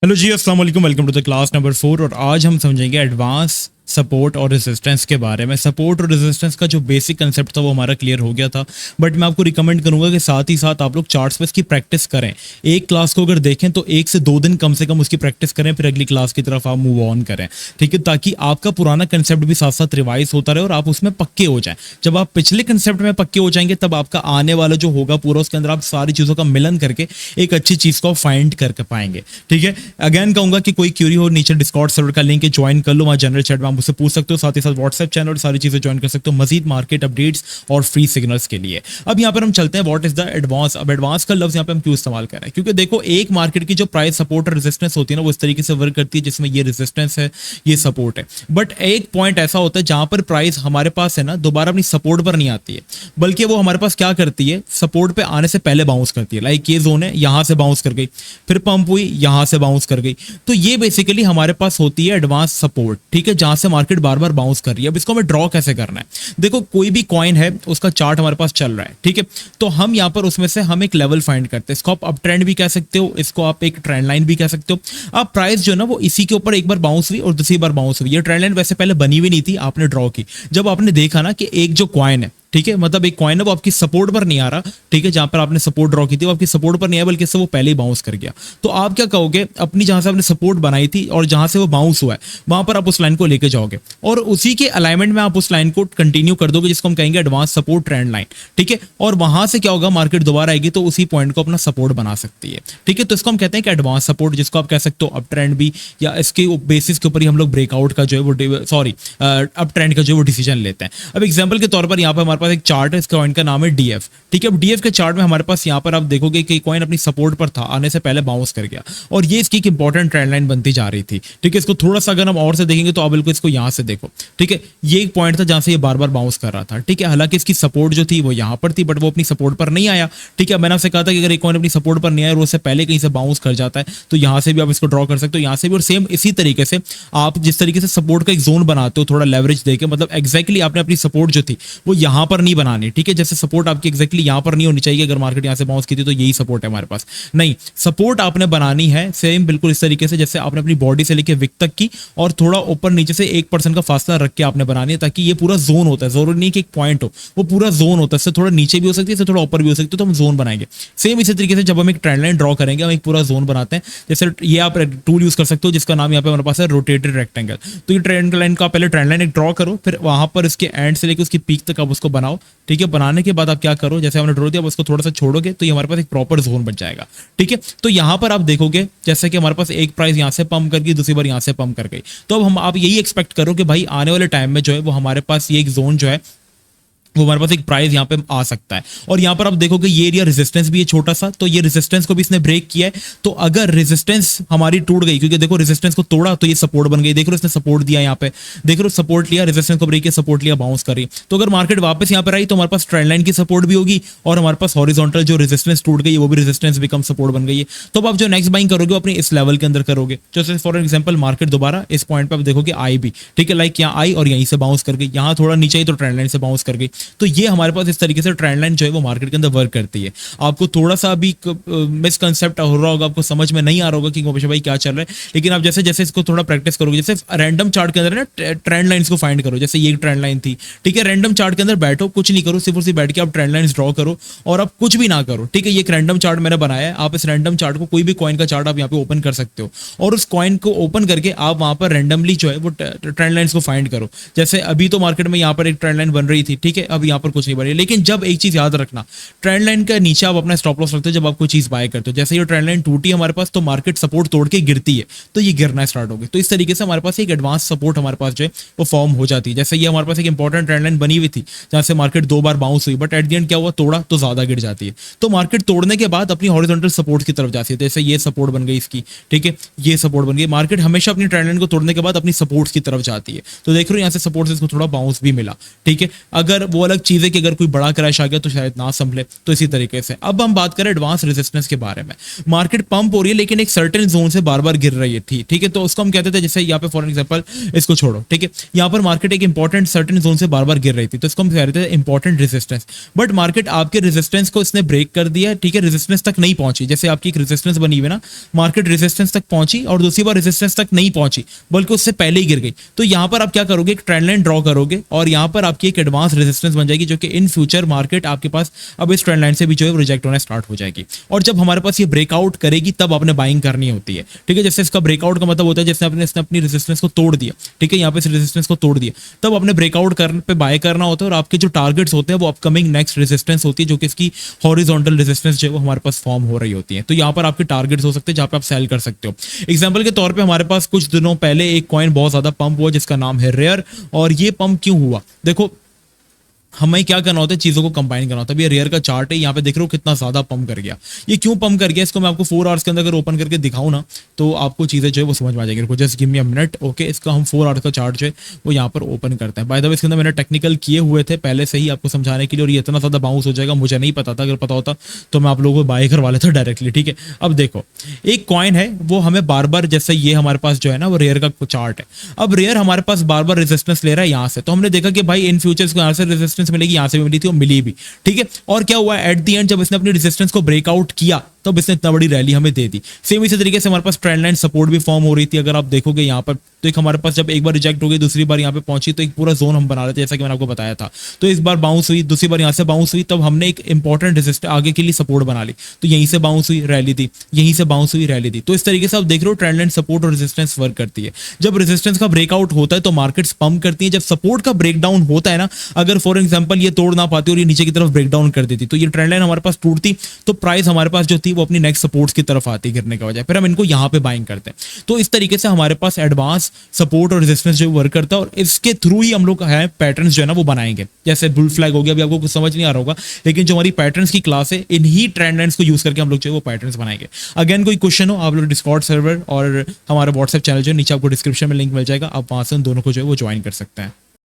Hello जी, अस्सलाम वालेकुम। Welcome to the class number 4। और आज हम समझेंगे एडवांस सपोर्ट और रेजिस्टेंस के बारे में। सपोर्ट और रेजिस्टेंस का जो बेसिक कंसेप्ट था वो हमारा क्लियर हो गया था, बट मैं आपको रिकमेंड करूंगा कि साथ ही साथ आप लोग चार्ट्स पे इसकी प्रैक्टिस करें। एक क्लास को अगर देखें तो 1 से 2 दिन कम से कम उसकी प्रैक्टिस करें, फिर अगली क्लास की तरफ आप मूव ऑन करें, ठीक है, ताकि आपका पुराना कंसेप्ट भी साथ साथ रिवाइज होता रहे और आप उसमें पक्के हो जाएं। जब आप पिछले कंसेप्ट में पक्के हो जाएंगे तब आपका आने वाला जो होगा पूरा, उसके अंदर आप सारी चीज़ों का मिलन करके एक अच्छी चीज़ को फाइंड कर पाएंगे, ठीक है। अगेन कहूंगा कि कोई क्यूरी हो, नीचे डिस्कॉर्ड सर्वर का लिंक है, ज्वाइन कर लो। वहाँ जनरल चैट में आप मुझसे पूछ सकते हो, साथ ही साथ व्हाट्सएप चैनल और सारी चीजें ज्वाइन कर सकते हो मजीद मार्केट अपडेट्स और फ्री सिग्नल्स के लिए। अब यहाँ पर हम चलते हैं व्हाट इज द एडवांस। अब एडवांस का लफ्ज यहाँ पे हम क्यों इस्तेमाल कर रहे हैं, क्योंकि देखो एक मार्केट की जो प्राइस सपोर्ट और रेजिस्टेंस होती है ना, वो इस तरीके से वर्क करती है जिसमें ये रेजिस्टेंस है, ये सपोर्ट है। बट एक पॉइंट ऐसा होता है जहां पर प्राइस हमारे पास है ना, दोबारा अपनी सपोर्ट पर नहीं आती है, बल्कि वो हमारे पास क्या करती है, सपोर्ट पे आने से पहले बाउंस करती है। लाइक ये जोन है, यहां से बाउंस कर गई, फिर पंप हुई, यहां से बाउंस कर गई। तो ये बेसिकली हमारे पास होती है एडवांस सपोर्ट, ठीक है, जहां से मार्केट बार बार बाउंस कर रही है। अब इसको हमें ड्रॉ कैसे करना है, देखो कोई भी कॉइन है उसका चार्ट हमारे पास चल रहा है, ठीक है, तो हम यहां पर उसमें से हम एक लेवल फाइंड करते हैं। इसको आप अप ट्रेंड भी कह सकते हो, इसको आप एक ट्रेंड लाइन भी कह सकते हो। अब प्राइस जो है ना वो इसी के ऊपर एक बार बाउंस हुई और दूसरी बार बाउंस हुई। ये ट्रेंड लाइन वैसे पहले बनी हुई नहीं थी, आपने ड्रॉ की। जब आपने देखा ना कि एक जो कॉइन है, ठीक है, मतलब एक कॉइन है वो आपकी सपोर्ट पर नहीं आ रहा, ठीक है, जहां पर आपने सपोर्ट ड्रॉ की थी वो आपकी सपोर्ट पर नहीं आया, बल्कि इससे वो पहले ही बाउंस कर गया। तो आप क्या कहोगे, अपनी जहां से आपने सपोर्ट बनाई थी और जहां से वो बाउंस हुआ है वहां पर आप उस लाइन को लेके जाओगे और उसी के अलाइनमेंट में आप उस लाइन को कंटिन्यू कर दोगे, जिसको हम कहेंगे एडवांस सपोर्ट ट्रेंड लाइन, ठीक है। और वहां से क्या होगा, मार्केट दोबारा आएगी तो उसी पॉइंट को अपना सपोर्ट बना सकती है, ठीक है। तो इसको हम कहते हैं कि एडवांस सपोर्ट, जिसको आप कह सकते हो अप ट्रेंड भी, या इसके बेसिस के ऊपर ही हम लोग ब्रेकआउट का जो है वो अप ट्रेंड का जो है वो डिसीजन लेते हैं। अब एग्जाम्पल के तौर पर यहाँ पर हमारे पास एक चार्ट है, इसका कॉइन का नाम है डीएफ, ठीक है। अब डीएफ के चार्ट में हमारे पास यहाँ पर आप देखोगे कि कॉइन अपनी सपोर्ट पर था, आने से पहले बाउंस कर गया और ये इसकी एक इंपॉर्टेंट ट्रेंड लाइन बनती जा रही थी, ठीक है। इसको थोड़ा सा अगर हम और से देखेंगे तो आप बिल्कुल इसको यहाँ से देखो, ठीक है, ये एक पॉइंट था जहां से ये बार बार बाउंस कर रहा था, ठीक है। हालांकि इसकी सपोर्ट जो थी वो यहाँ पर थी, बट वो अपनी सपोर्ट पर नहीं आया, ठीक है। मैंने आपसे कहा था कि अगर एक कॉइन अपनी सपोर्ट पर नहीं आया और उससे पहले कहीं से बाउंस कर जाता है तो यहाँ से भी आप इसको ड्रॉ कर सकते हो, यहाँ से भी। और सेम इसी तरीके से आप जिस तरीके से सपोर्ट का एक जोन बनाते हो थोड़ा लेवरेज देके, मतलब एक्जैक्टली आपने अपनी सपोर्ट जो थी वो यहाँ पर नहीं बनानी, ठीक है। जैसे सपोर्ट आपकी एक्जैक्टली यहाँ पर नहीं होनी चाहिए, अगर मार्केट यहाँ से बाउंस की थी तो यही सपोर्ट है हमारे पास, नहीं, सपोर्ट आपने बनानी है सेम बिल्कुल इस तरीके से जैसे आपने अपनी बॉडी से लेके विक तक की, और थोड़ा ऊपर नीचे से 1% का फासला रख के आपने बनानी है, ताकि ये पूरा जोन होता है, जरूरी नहीं कि एक पॉइंट हो, वो पूरा जोन होता है। इससे थोड़ा नीचे भी हो सकती है, इससे थोड़ा ऊपर भी हो सकती है, तो हम जोन बनाएंगे। सेम इसी तरीके से जब हम एक ट्रेंड लाइन ड्रॉ करेंगे, हम एक पूरा जोन बनाते हैं। जैसे ये आप टूल यूज कर सकते हो जिसका नाम यहाँ पे हमारे पास है रोटेटेड रेक्टेंगल। तो ये ट्रेंड लाइन का पहले ट्रेंड लाइन एक ड्रॉ करो, फिर वहां पर इसके एंड से लेकर उसकी पीक तक आप उसको बनाओ, ठीक है। बनाने के बाद आप क्या करो, जैसे हमने ड्रॉ दिया उसको थोड़ा सा छोड़ोगे तो ये हमारे पास एक प्रॉपर जोन बन जाएगा, ठीक है। तो यहां पर आप देखोगे जैसे कि हमारे पास एक प्राइस यहां से पंप कर गई, दूसरी बार यहां से पंप कर गई, तो अब हम आप यही एक्सपेक्ट करो कि भाई आने वाले टाइम में जो है वो हमारे पास ये एक जोन जो है वो हमारे पास एक प्राइस यहाँ पे आ सकता है। और यहाँ पर आप देखोगे ये एरिया रेजिस्टेंस भी है छोटा सा, तो ये रेजिस्टेंस को भी इसने ब्रेक किया है। तो अगर रेजिस्टेंस हमारी टूट गई, क्योंकि देखो रेजिस्टेंस को तोड़ा तो ये सपोर्ट बन गई, देख लो इसने सपोर्ट दिया, यहाँ पे देख लो सपोर्ट लिया, रेजिस्टेंस को ब्रेक किया, सपोर्ट लिया, बाउंस करी। तो अगर मार्केट वापस यहाँ पर आई तो हमारे पास ट्रेंड लाइन की सपोर्ट भी होगी और हमारे पास हॉरिजॉन्टल जो रेजिस्टेंस टूट गई वो भी रेजिस्टेंस बिकम सपोर्ट बन गई है। तो अब आप जो नेक्स्ट बाइंग करोगे अपने इस लेवल के अंदर करोगे, जैसे फॉर एग्जाम्पल मार्केट दोबारा इस पॉइंट पर आप देखोगे आई भी, ठीक है, लाइक यहाँ आई और यहीं से बाउंस कर गई, यहाँ थोड़ा नीचे आई तो ट्रेंड लाइन से बाउंस कर गई। तो ये हमारे पास इस तरीके से ट्रेंड लाइन जो है वो मार्केट के अंदर वर्क करती है। आपको थोड़ा सा अभी मिसकंसेप्ट हो रहा होगा, आपको समझ में नहीं आ रहा होगा कि गोपेश भाई क्या चल रहा है, लेकिन आप जैसे जैसे इसको थोड़ा प्रैक्टिस करोगे, जैसे रैंडम चार्ट के अंदर ना ट्रेंड लाइंस को फाइंड करो, जैसे ये ट्रेंड लाइन थी, ठीक है, रैंडम चार्ट के अंदर बैठो, कुछ नहीं करो, सिर्फ और सिर्फ बैठ के आप ट्रेंड लाइंस ड्रॉ करो और आप कुछ भी ना करो, ठीक है। ये एक रैंडम चार्ट मैंने बनाया है, आप इस रैंडम चार्ट को कोई भी कॉइन का चार्ट आप यहाँ पे ओपन कर सकते हो और उस कॉइन को ओपन करके आप वहां पर रैंडमली जो है वो ट्रेंड लाइंस को फाइंड करो। जैसे अभी तो मार्केट में यहाँ पर एक ट्रेंड लाइन बन रही थी, ठीक है, अब यहाँ पर कुछ नहीं बन रही, लेकिन जब एक चीज याद रखना, ट्रेंड लाइन का नीचे आप अपना स्टॉप लॉस रखते हो जब आप कोई चीज बाय करते हो। जैसे ये ट्रेंड लाइन टूटी हमारे पास तो मार्केट सपोर्ट तोड़ के गिरती है तो ये गिरना स्टार्ट हो गई। तो इस तरीके से हमारे पास एक एडवांस सपोर्ट हमारे पास जो है वो फॉर्म हो जाती है। जैसे ये हमारे पास एक इंपॉर्टेंट ट्रेंड लाइन बनी हुई थी जहां से मार्केट 2 बार बाउंस हुई, बट एट द एंड क्या हुआ, तोड़ा तो ज्यादा गिर जाती है। तो मार्केट तोड़ने के बाद अपनी हॉरिजॉन्टल सपोर्ट की तरफ जाती है, जैसे ये सपोर्ट बन गई इसकी, ठीक है, ये सपोर्ट बन गई। मार्केट हमेशा अपनी ट्रेंड लाइन को तोड़ने के बाद अपनी सपोर्ट्स की तरफ जाती है। तो देख रहे हो यहाँ से सपोर्ट से इसको थोड़ा बाउंस भी मिला, ठीक है। अगर वो अलग चीज़ है कि अगर कोई बड़ा क्रैश आ गया तो शायद ना संभले। तो इसी तरीके से अब हम बात करें एडवांस रेजिस्टेंस के बारे में। मार्केट पंप हो रही है लेकिन एक सर्टेन जोन से बार बार गिर रही है थी, ठीक है, तो उसको हम कहते थे, जैसे यहाँ पे फॉर एग्जांपल इसको छोड़ो, ठीक है, यहाँ पर मार्केट एक इंपॉर्टेंट सर्टेन जोन से बार बार गिर रही थी, तो इसको हम कह रहे थे इंपॉर्टेंट रेजिस्टेंस। बट मार्केट आपके रेजिस्टेंस को इसने ब्रेक कर दिया, ठीक है, रेजिस्टेंस तक नहीं पहुंची। जैसे आपकी एक रेजिस्टेंस बनी हुई है ना, मार्केट रेजिस्टेंस तक पहुंची और दूसरी बार रेजिस्टेंस तक नहीं पहुंची बल्कि उससे पहले ही गिर गई। तो यहाँ पर आप क्या करोगे, एक ट्रेंड लाइन ड्रॉ करोगे और यहाँ पर आपकी एक एडवांस रेजिस्टेंस बन जाएगी, जो कि इन फ्यूचर मार्केट आपके पास अब इस ट्रेंड लाइन से भी जो है रिजेक्ट होना स्टार्ट हो जाएगी। और जब हमारे पास ये ब्रेकआउट करेगी तब आपने बाइंग करनी होती है, ठीक है। जैसे इसका ब्रेकआउट का मतलब होता है जैसे इसने अपनी रेजिस्टेंस को तोड़ दिया, ठीक है, यहाँ पे इस रेजिस्टेंस को तोड़ दिया, तब आपने ब्रेकआउट करने पे बाय करना होता है। और आपके जो टारगेट्स होते हैं वो अपकमिंग नेक्स्ट रेजिस्टेंस होती है, जो कि इसकी हॉरिजॉन्टल रेजिस्टेंस जो है वो हमारे पास फॉर्म हो रही होती है। तो यहाँ पर आपके टारगेट्स हो सकते हैं जहाँ पे आप सेल कर सकते हो। एग्जाम्पल के तौर पर हमारे पास कुछ दिनों पहले एक कॉइन बहुत ज्यादा पंप हुआ जिसका नाम है रेयर। और ये पंप क्यों हुआ, देखो हमें क्या करना होता है, चीज़ों को कंबाइन करना होता है। अभी रेयर का चार्ट है, यहाँ पे देख रहे हो कितना ज़्यादा पंप कर गया। ये क्यों पंप कर गया, इसको मैं आपको 4 आवर्स के अंदर अगर ओपन करके दिखाऊं ना तो आपको चीज़ें जो है वो समझ में आ जाएगी। Just give me a minute, okay. इसका हम 4 आवर्स का चार्ट जो है वो यहाँ पर ओपन करते हैं। बाय द वे इसके अंदर मैंने टेक्निकल किए हुए थे पहले से ही आपको समझाने के लिए, और ये इतना ज़्यादा बाउंस हो जाएगा मुझे नहीं पता था, अगर पता होता तो मैं आप लोगों को बाय करवा लेता डायरेक्टली, ठीक है। अब देखो एक कॉइन है वो हमें बार बार, जैसे ये हमारे पास जो है ना वो रेयर का चार्ट है। अब रेयर हमारे पास बार बार रेजिस्टेंस ले रहा है यहाँ से, तो हमने देखा कि भाई इन फ्यूचर्स को यहाँ से रेजिस्टेंस मिलेगी, यहाँ से भी मिली थी और मिली भी, ठीक है। और क्या हुआ एट द एंड, जब इसने अपनी रेजिस्टेंस को ब्रेकआउट किया तब इसने इतना बड़ी रैली हमें दे दी। सेम इसी तरीके से हमारे पास ट्रेंड लाइन सपोर्ट भी फॉर्म हो रही थी। अगर आप देखोगे यहाँ पर तो एक हमारे पास जब एक बार रिजेक्ट हो गई, दूसरी बार यहाँ पे पहुंची तो एक पूरा जोन हम बना रहे थे, जैसा कि मैंने आपको बताया था। तो इस बार बाउंस हुई, दूसरी बार यहाँ से बाउंस हुई, तब हमने एक इंपॉर्टेंट रेजिस्टेंस आगे के लिए सपोर्ट बना ली। तो यहीं से बाउंस हुई, रैली दी, यहीं से बाउंस हुई, रैली दी। तो इस तरीके से आप देख रहे हो ट्रेंड लाइन सपोर्ट और रेजिस्टेंस वर्क करती है। जब रेजिस्टेंस का ब्रेकआउट होता है तो मार्केट्स पंप करती है। जब सपोर्ट का ब्रेकडाउन होता है ना, अगर फॉर एग्जाम्पल ये तोड़ ना पाती और ये नीचे की तरफ ब्रेकडाउन कर देती तो ये ट्रेंड लाइन हमारे पास टूटती, तो प्राइस हमारे पास जो थी वो अपनी नेक्स्ट सपोर्ट्स की तरफ आती गिरने का वजह, फिर हम इनको यहाँ पे बाइंग करते हैं। तो इस तरीके से हमारे पास एडवांस सपोर्ट और रेजिस्टेंस जो वर्क करता है, और इसके थ्रू ही हम लोग है पैटर्न्स जो है ना वो बनाएंगे। जैसे बुल फ्लैग हो गया, अभी आपको कुछ समझ नहीं आ रहा होगा, लेकिन जो हमारी पैटर्न्स की क्लास है इन्हीं ट्रेंड लाइन्स को यूज करके हम लोग जो है वो पैटर्न्स बनाएंगे। अगेन कोई क्वेश्चन हो आप लोग डिस्कॉर्ड सर्वर और हमारा व्हाट्सएप चैनल जो नीचे आपको डिस्क्रिप्शन में लिंक मिल जाएगा, आप वहां से उन दोनों को जो है वो ज्वाइन कर सकते हैं।